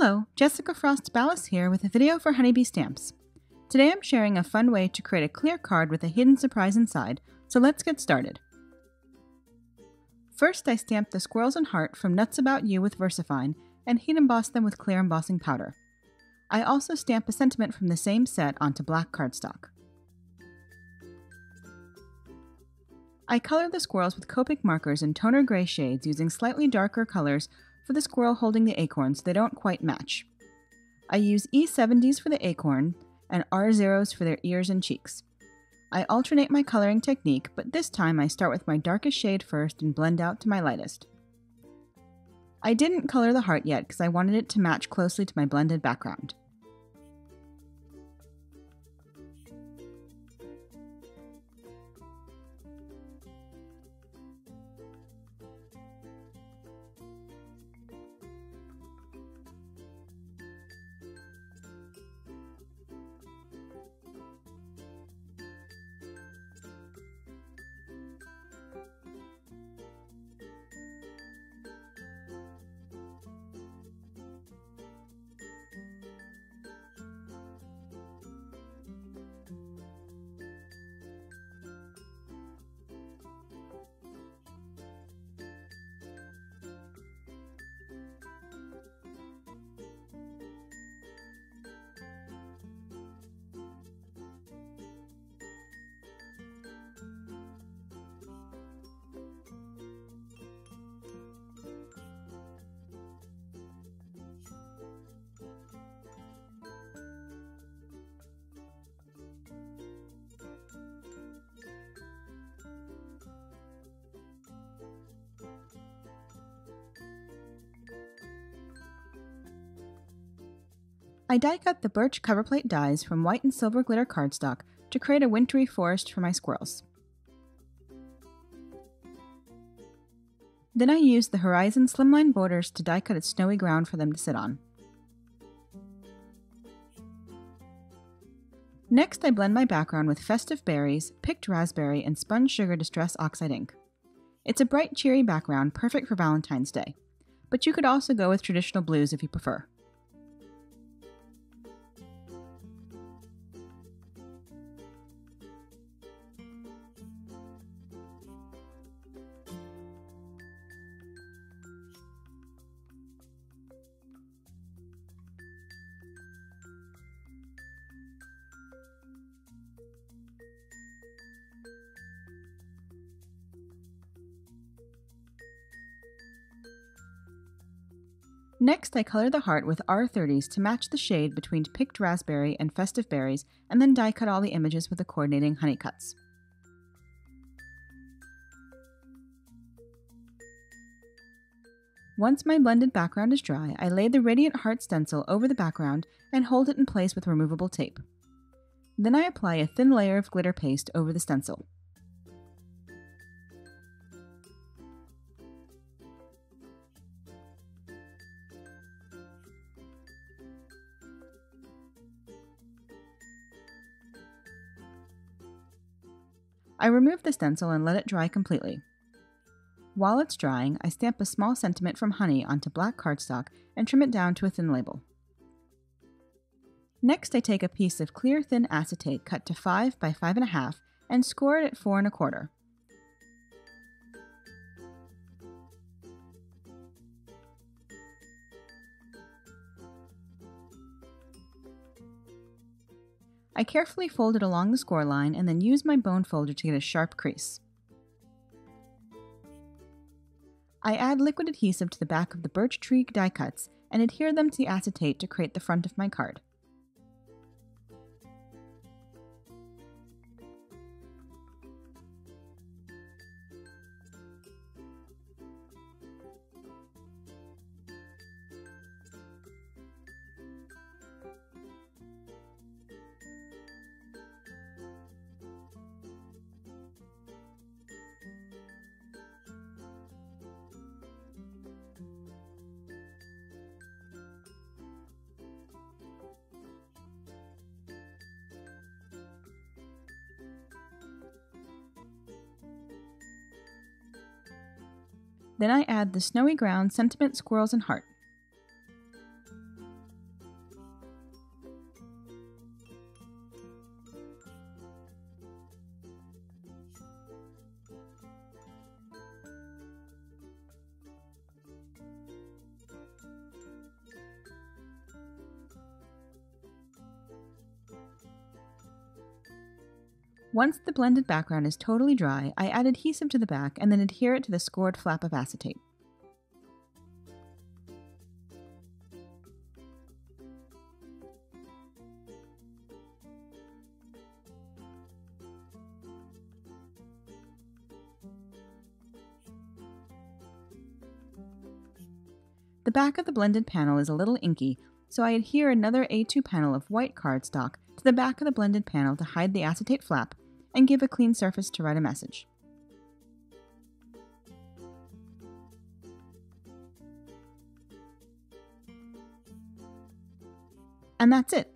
Hello, Jessica Frost Ballas here with a video for Honeybee Stamps. Today I'm sharing a fun way to create a clear card with a hidden surprise inside, so let's get started. First I stamped the squirrels and heart from Nuts About You with VersaFine and heat embossed them with clear embossing powder. I also stamp a sentiment from the same set onto black cardstock. I colored the squirrels with Copic markers in toner gray shades using slightly darker colors for the squirrel holding the acorn so they don't quite match. I use E70s for the acorn and R0s for their ears and cheeks. I alternate my coloring technique, but this time I start with my darkest shade first and blend out to my lightest. I didn't color the heart yet because I wanted it to match closely to my blended background. I die cut the Birch coverplate dies from white and silver glitter cardstock to create a wintry forest for my squirrels. Then I used the Horizon slimline borders to die cut a snowy ground for them to sit on. Next I blend my background with Festive berries, picked raspberry, and Spun sugar distress oxide ink. It's a bright cheery background perfect for Valentine's Day, but you could also go with traditional blues if you prefer. Next, I color the heart with R30s to match the shade between picked raspberry and festive berries, and then die cut all the images with the coordinating honey cuts. Once my blended background is dry, I lay the Radiant Heart stencil over the background and hold it in place with removable tape. Then I apply a thin layer of glitter paste over the stencil. I remove the stencil and let it dry completely. While it's drying, I stamp a small sentiment from honey onto black cardstock and trim it down to a thin label. Next, I take a piece of clear thin acetate cut to 5 by 5.5 and score it at 4 1/4. I carefully fold it along the score line and then use my bone folder to get a sharp crease. I add liquid adhesive to the back of the birch tree die cuts and adhere them to the acetate to create the front of my card. Then I add the snowy ground, sentiment, squirrels, and heart. Once the blended background is totally dry, I add adhesive to the back and then adhere it to the scored flap of acetate. The back of the blended panel is a little inky, so I adhere another A2 panel of white cardstock to the back of the blended panel to hide the acetate flap and give a clean surface to write a message. And that's it!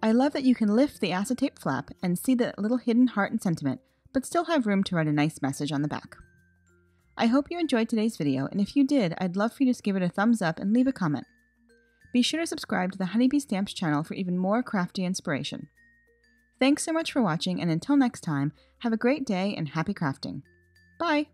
I love that you can lift the acetate flap and see that little hidden heart and sentiment, but still have room to write a nice message on the back. I hope you enjoyed today's video, and if you did, I'd love for you to give it a thumbs up and leave a comment. Be sure to subscribe to the Honeybee Stamps channel for even more crafty inspiration. Thanks so much for watching, and until next time, have a great day and happy crafting. Bye!